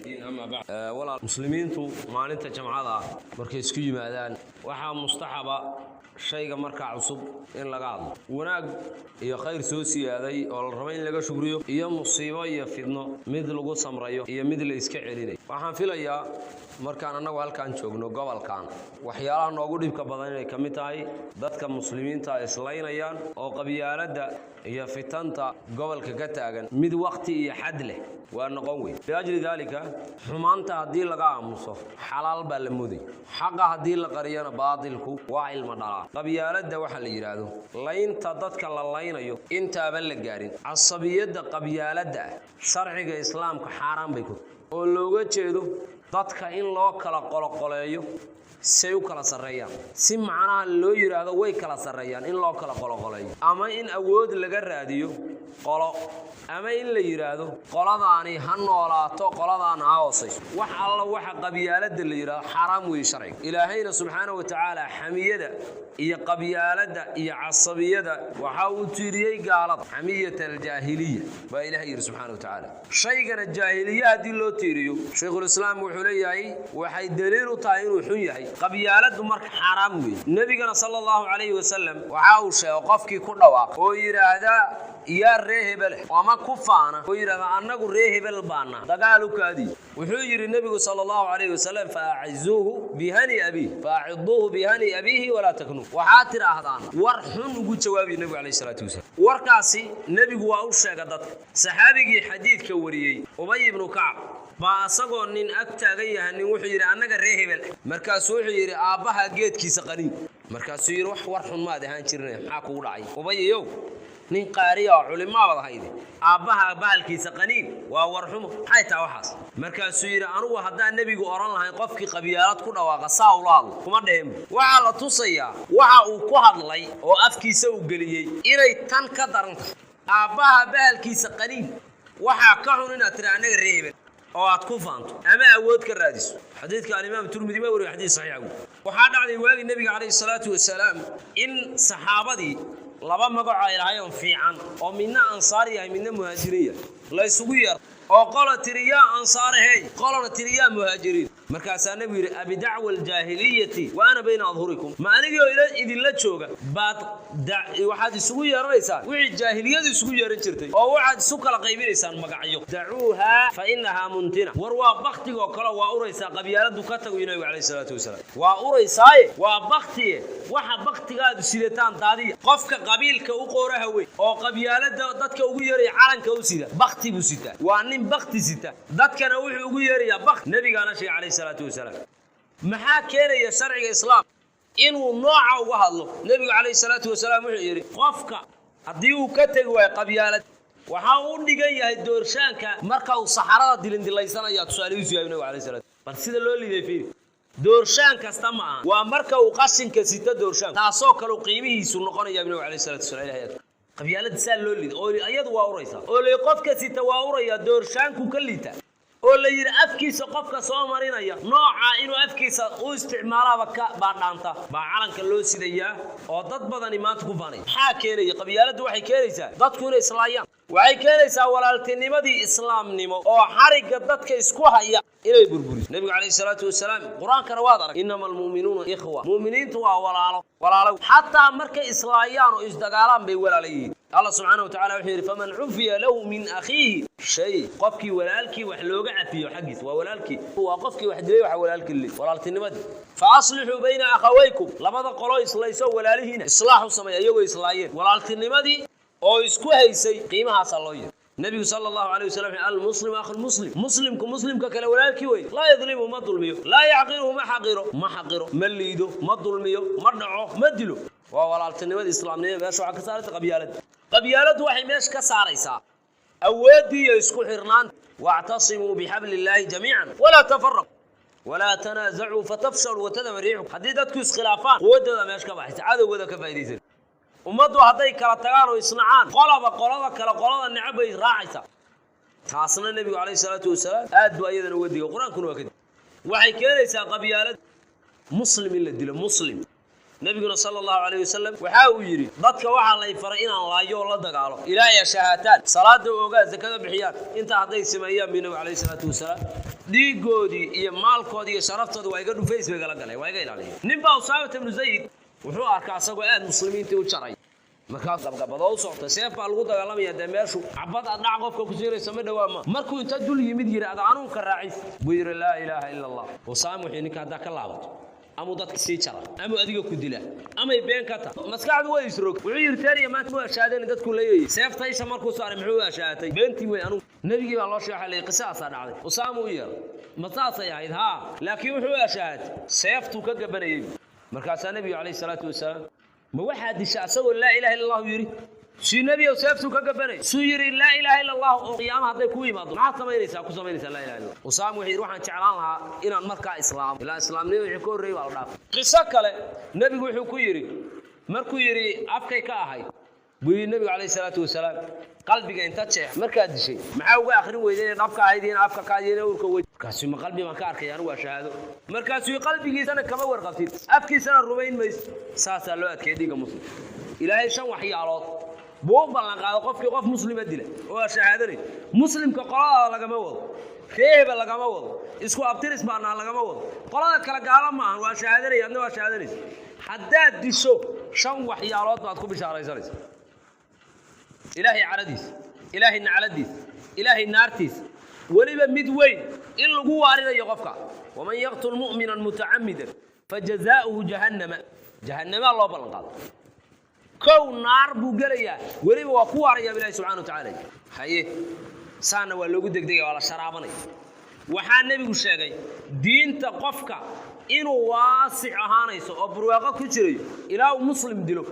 أما بعد ولا المسلمين تو ما أنت جماعة مركز كي مادان وحا مستحبة شيء مركع عصب إن لقاض وناق هي خير سوسي هذي أو الرمين لقى شبريو هي مصيبة هي فتنة مثل قصم ريو هي مثل إسكعيلين وحن في ليا markaan anagu halkaan joogno gobolkan waxyaalaha noogu dhibka badan inay kamid tahay dadka muslimiinta islaynayaan oo qabyaalada iyo fitanta gobolka ka taagan mid waqti iyo xad leh waa noqon weyn laajli dalika xumaanta hadii laga aamuso xalaal baa la muday xaqa hadii la qariyana baadilku waa ilma dhala qabyaalada waxa la yiraahdo laynta dadka la laynayo intaaba la gaarin asabiyada qabyaalada sharciga islaamka xaraan bay ku oo looga jeedo dadka in loo kala qoloqoleeyo say u kala sareeyaan si macnaha loo yiraahdo way kala sareeyaan in loo kala qoloqoleeyo ama in awood laga raadiyo qolo ama in la yiraahdo qoladaani ha noolaato qoladaan ha hoosayso wax alla waxa qabyaalada la yiraahdo xaraam weey sharci ilaahayna subhanahu wa ta'ala xamiyada iyo qabyaalada iyo casabiyada waxa uu tiiriyay gaalad xamiyada jaahiliya ba ilaahay subhanahu wa ta'ala shayga jaahiliya hadii loo tiiriyo sheekul islaam wuxuu leeyahay waxay daliil u tahay inuu xun yahay qabyaaladu marka xaraam weey nabigana sallallahu alayhi wasallam waxa uu sheegay qofkii ku dhawaaq oo yiraahda يا رهبل وما كفانا ويرى أنه رهبل بانا دقالوا كادي وحجر النبي صلى الله عليه وسلم فأعزوه بهني أبيه فأعضوه بهني أبيه ولا تكنوا وحاتر أهدان ورحن وقود جوابي النبي عليه الصلاة والسلام وركاسي النبي هو أوشى قدت صحابي حديث كوريي أبي بن كعب فأصغر نين أكتاغيه أن وحجر أنك رهبل مركز وحجر آبها جيت كيس قريب مركز يروح ورحن ما دهان شرنا حاكو رعي أبي يوم nin qaariyo culimada wadahayd aabaha baalkiisa qaniin waa warxumo hayta waxaas markaasuu yiri anigu hadaa nabigu oran lahayn qofkii qabyaalad ku dhawaaqa saawlaad kuma dheem waxa la tusaya waxa uu ku hadlay oo afkiisa u galiyay inay tan ka daranta aabaha baalkiisa qaniin waxa ka xun inaad tiri anaga reebay oo aad ku faanto ama awood ka raadiso xadiidka al-Imam Tirmidhi ma wariyo xadiis saxiix ah waxa dhacday waagi nabiga kaleey salaatu wasalaam in saxaabadii laba magac ay lahaayeen fiican oo midna ansaari ah midna muhaajiriya la isugu yar oo qolo tiriya ansaarahay qolona tiriya muhaajiriin markaas nabi yiri abi da'wa al-jahiliyyati wa ana bayna adhurikum ma aniga idin la jooga baad waxaad isugu yeeranaysaa wixii jaahiliyadu isugu yeeran jirtay oo waxaad isu kala qaybinaysaan magacyo da'uha fa innaha muntina war waa baqtigo kala waa uraysa qabyaaladu ka tago inay alayhi salaatu wasalaam waa uraysaay waa baqtiye waxa baqtigaadu sidataan daadiya qofka qabiilka u qooraha way oo qabyaalada dadka ugu yeeray calanka u sida baqti buu sita waa nin baqti sita dadkana wuxuu ugu yeeray baqti nabiga na sheegay salaatu wasalaam maxaa keenaya sharciga islaam inuu nooca uga hadlo nabiga alayhi salaatu wasalaam wuxuu yiri qofka hadii uu ka tagi way qabyaalad waxa uu dhigan yahay doorshaanka marka uu saxarada dilindilaysanaya tusaalihiisu yahay nabiga alayhi salaatu bal sida loo liiday fiir doorshaan kasta ma aha waa marka uu qashinka sita doorshaan taasoo kale qiimihiisu noqonaya nabiga alayhi salaatu wasalaam qabyaalad saa loo liiday oo ayadu waa uraysa oo leey qofka sita waa uraya doorshaanku ka liita oo la yiri afkiisa qofka soo marinaya nooca inuu afkiisa u isticmaalaba ka baadhaanta baa calanka loo sidaya oo dad badan maanta ku faanay waxa keenaya qabyaaladu waxay keenaysaa dadku inay islaayaan waxay keenaysaa walaaltinimadii islaamnimo oo xariga dadka isku haya inay burburiso nabiga kaleey salaatu wasalaam quraankana waa arag innamal mu'minuuna ikhwa mu'miniintu waa walaalo hatta markay islaayaan oo isdagaalaan bay walaalayeen الله سبحانه وتعالى وحير فمن عفي له من أخيه شيء قفكي ولالكي وحلوغ عفيه حقيس وولالكي هو قفكي وحدلي وحولالكي اللي ولالتي النمد فأصلحوا بين أخويكم لما ذا إصلاح يسوي ولالهين إصلاحوا سمي أيوة إصلاحين ولالتي النمد أو يسكوه يسي قيمها صلوية النبي صلى الله عليه وسلم المسلم أخو المسلم مسلم كلا ولالكي وي لا يظلمه ما ظلميه لا يعقره ما حقره ما ليده ما ظلميه ما دعوه ما دلو وولالتي النمد إسلامية باشو عكسارة قبيالات waxay meesh ka saaraysaa awoodii isku xirnaan wa'tasimu bihablillahi jami'an wala tafarraqu wala tanaaza'u fatafshalu wa tadhhabu riihukum hadii dadku iskhilaafaan wadada meesh ka baxaysa cadawada ka faa'iideysan ummadu haday kala tagaan oo isnacaan qolada kala nacbay raacaysa taasna nabiga kaleey salaatu wasalaam aad baa iyadana uga digay quraankuna waa kadib waxay keenaysaa qabyaalad muslim la dilo muslim nabiguna sallallahu alayhi wasallam waxa uu yiri dadka waxa la faray inaan laayo la dagaalo ilaahay shahaataan salaada ooga zakada bixiyaan inta haday sameeyaan nabiga alayhi salatu wasalaam dhiigoodii iyo maalkoodii iyo sharaftooda waa iga dhufays bay gala galay waa iga ilaaliyay ninba Usaama ibn Zayd wuxuu arkaa asagoo aad muslimiinta u jaray markaas gabgabado u socto seef baa lagu dagaalamaya dameeshu cabad aad dhac qofka ku jiray sama dhawaama markuu inta dul yimid yiraahdo anuu ka raacis buu yiri la ilaaha illa allah Usaama wuxuu ninka hada ka laabato amu dadka sii jara amu adiga ku dila ama been ka ta maskaxdu way isroog wuxuu yiri taariya ma tuu ashaadeen dadku leeyay seeftaysa markuu saaray muxuu ashaatay beentii way anu nabigi baa loo sheexay qisaasa dhacday Usaama uu yiri masaasay ahayd ha laakiin wuxuu ashaatay seeftu ka gabanayay markaas nabiga alayhi salatu wasalaam ma waxa disha asagoo la ilaaha illa allah yiri si nabiga seeftu ka gabanay suu yiri la ilaaha illa allah oo qiyaamaha haday ku yimaado maxaa sameynaysaa ku sameynaysaa la ilaaha illa Usaama wuxuu waxaan jeclaan lahaa inaan markaa islaam ila islaamnimo wixii ka horeeyay waa la dhaaf qiso kale nabigu wuxuu ku yiri markuu yiri afkay ka ahay buu nabiga alayhi salatu wasalaam qalbiga inta jeex markaa dishay maxaa uga akhrin weydeen dhabka ahaydeen afka ka yeena urka weyd kaasi ma qalbi ma ka arkay anigu waa shahaado markaas uu qalbigiisana kama warqabtid afkiisana rumayn mays saasa loo adkeeyay diga muslim ilaahay shan waxyaalood buu ballan qaado qofkii qof muslima dilay oo shahaadani muslimka qolada lagama wado reeba lagama wado isku abtiris baana lagama wado qolada kala gaala ma aha waa shahaadanay adna waa shahaadanay hadaa disho shan waxyaalood baad ku bishaaraysanaysaa ilaahay caradiis ilaahay nacladiis ilaahay naartiis waliba mid weyn in lagu waarinayo qofka waman yaqtul mu'minan muta'ammidan fajazaa'uhu jahannama loo ballan qaado kow naar buu galaya waliba waa ku waaraya ilaahay subhanahu wa ta'ala haye saana waa loogu degdegay wala sharaabanay waxa nabigu sheegay diinta qofka inuu waasic ahaanayso oo burwaaqo ku jiray ilaa muslim dilo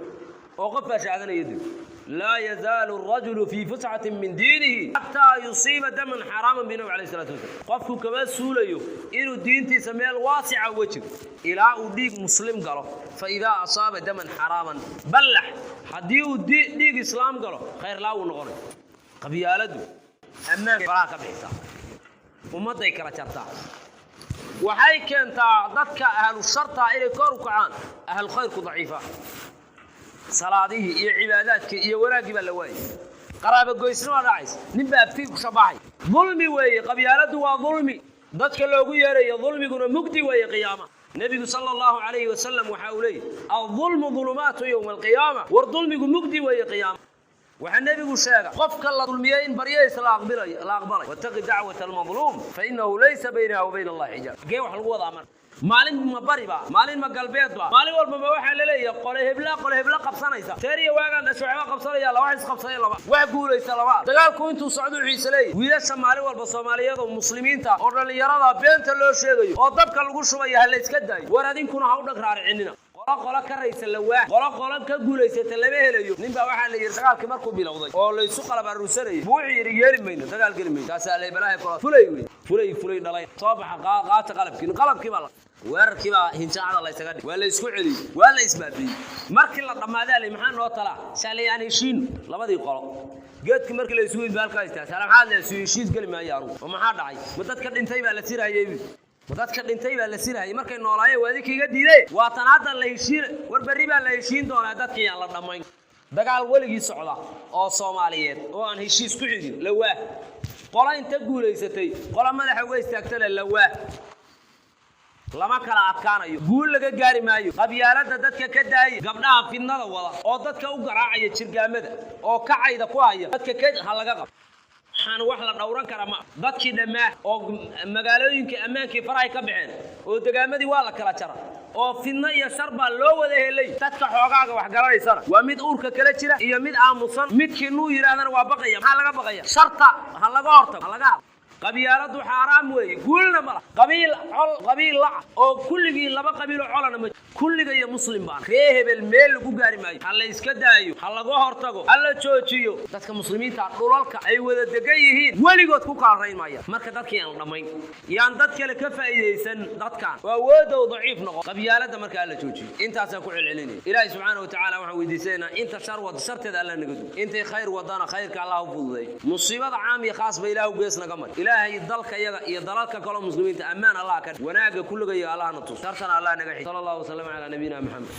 oo qof shaadanaya dilo لا يزال الرجل في فسعة من دينه حتى يصيب دما حراما بينه عليه الصلاة والسلام قفك كما سوليو إنه دينتي سميال واسعة وجه إلى أديك مسلم قاله فإذا أصاب دما حراما بلح حديو ديك إسلام قاله خير لا ونغري قبيالته أمام براك بحثا ومضي كرتشرتا وحي كانت ضدك أهل الشرطة إلى كوركعان أهل خيرك ضعيفة صلاته iyo cibaadaadka iyo wanaagii baa la waayay qaraabo goysnimo dhacays ninba afkii ku shabaxay dhulmi weeye qabyaaladu waa dhulmi dadka loogu yeerayo dhulmiguna mugdi weeye qiyaama nabiga sallallahu alayhi wasallam waxa uu leeyahay al-dhulmu dhulumaatu yawm al-qiyaama war dhulmigu mugdi weeye qiyaama waxa nabigu sheegay qofka la dhulmiyay in bariyaysa la aqbalay wataqi da'wata al-madlum fa innahu laysa baynahu wa bayna Allah hijab gee wax lagu wada amar maalin ma bariba maalin ma galbeedba maalin walba ma waxa la leeyahay qole hebla qabsanaysa taariya waagan shucaba qabsanaya la wax qabsanaya laba wax guulaysa laba dagaalku intuu socdo xiisalay wiilasha maalin walba Soomaaliyeed oo muslimiinta oo dhalinyarada beenta loo sheegayo oo dabka lagu shubay hal iska day war adinkuna ha u dhag raaricinina qola ka raysa lawaa qola ka guulaysata laba helayo ninba waxa la yiri dagaalkii markuu bilowday oo la isku qalab aruusanay buu yiri yeeri mayno dagaal gali mayno taas ay balaahay kala fulay dhalay soobaxa qaata qalabkii baa weerarkii baa hinjaacada la isaga dhig waa la isku celiyay waa la isbaabiyay markii la dhamaaday maxaa noo tala shalay heshiin labadii qolo geedkii markii la isugu baalka istaa salaamaad la isugu heshiis gali maayo oo maxaa dhacay ma dadka dhintay baa la sirayay markay noolaayeen waadi kiiga diiday waa tan hadda la heshiin war bari baa la heshiin doonaa dadkii aan la dhamayn dagaal waligii socda oo Soomaaliyeed oo aan heshiis ku xidhin lawaa qola inta guulaysatay qola madaxa uga istaagtay lawaa lama kala adkaanayo guul laga gaari maayo qabyaalada dadka ka daayay gabdhaha fidnada wada oo dadka u garaacaya jirgaamada oo kacayda ku haya dadka ka halaga qab waxaan wax la dhawran kara ma dadkii dhamaa oo magaalooyinka amaankii farahay ka baxeen oo dagaamadii waa la kala jaray oo fidna iyo sharba loo wada helay dadka xoogaaga wax garanaysan waa mid uurka kala jira iyo mid aamusan midkii nuu yiraahdana waa baqaya maxaa laga baqaya sharta halaga hortago halaga qabyaaladu xaraam weey guulna ma qabiil la oo kulligii laba qabiil colana ma kulliga iyo muslim baan reehebel meel lagu gaari maayo hal la iska daayo hal laga hortago hal la joojiyo dadka muslimiinta dhulalka ay wada degan yihiin waligood ku kala raymaya marka dadkii aan dhamayn yaan dad kale ka faa'iideysan dadkan waa wado daciif noqo qabyaalada marka la joojiyo intaas ku celcelinay ilaahay subhanahu wa ta'ala waxa weydiisanaa inta shar wad sharteeda alla naga dub inta khayr wadana khayrka Allah u fududay musiibada caam iyo khaas ba ilaahu gees naga mar ilaahay dalka yaga iyo dalalka kale muslimiinta amaan Allah ka wanaaga kulliga iyo Allah na tus tartan Allah naga xig sallallahu alayhi wa sallam ala nabiyina Muhammad